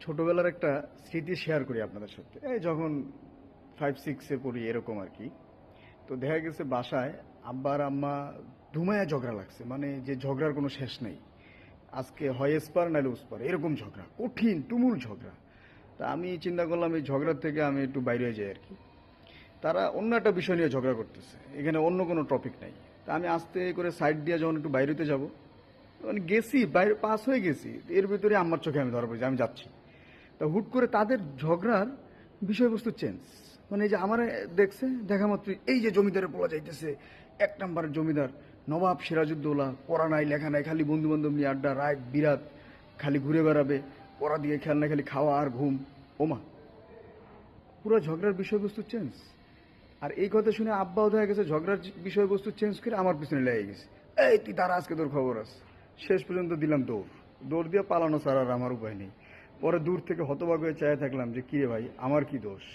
ছোটবেলার একটা স্মৃতি শেয়ার করি আপনাদের সাথে। এই যখন 5-6-এ পড়ি এরকম আর কি। তো দেখা গেছে বাসায় আব্বা আর আম্মা ধুমায়া ঝগড়া লাগছে, মানে যে ঝগড়ার কোনো শেষ নেই। আজকে হয় এসপার নাহলে উসপার, এরকম ঝগড়া, কঠিন তুমুল ঝগড়া। তা আমি চিন্তা করলাম এই ঝগড়ার থেকে আমি একটু বাইরে হয়ে যাই আর কি। তারা অন্য একটা বিষয় নিয়ে ঝগড়া করতেছে, এখানে অন্য কোনো টপিক নাই। তা আমি আস্তে করে সাইড দিয়ে যখন একটু বাইরেতে যাব, মানে গেছি বাইরে, পাস হয়ে গেছি, এর ভিতরে আম্মার চোখে আমি ধরা পড়েছি, আমি যাচ্ছি। তা হুট করে তাদের ঝগড়ার বিষয়বস্তু চেঞ্জ। মানে এই যে আমার দেখছে, দেখা মাত্র এই যে জমিদারে বলা যাইতেছে, 1 নম্বরের জমিদার নবাব সিরাজউদ্দৌলা, পড়া নাই লেখা নাই, খালি বন্ধু বান্ধব নিয়ে আড্ডা, রাত বিরাত খালি ঘুরে বেড়াবে, পড়া দিয়ে খেয়াল নাই, খালি খাওয়া আর ঘুম। ওমা, পুরো ঝগড়ার বিষয়বস্তু চেঞ্জ। আর এই কথা শুনে আব্বাও দেখা গেছে ঝগড়ার বিষয়বস্তু চেঞ্জ করে আমার পিছনে লেগে গেছে, এই তুই তারা আজকে তোর খবর আছে। শেষ পর্যন্ত দিলাম দৌড়, দৌড় দিয়ে পালানো ছাড়া আর আমার উপায় নেই। পরে দূর থেকে হতবাক হয়ে চায় থাকলাম যে কিরে ভাই, আমার কি দোষ।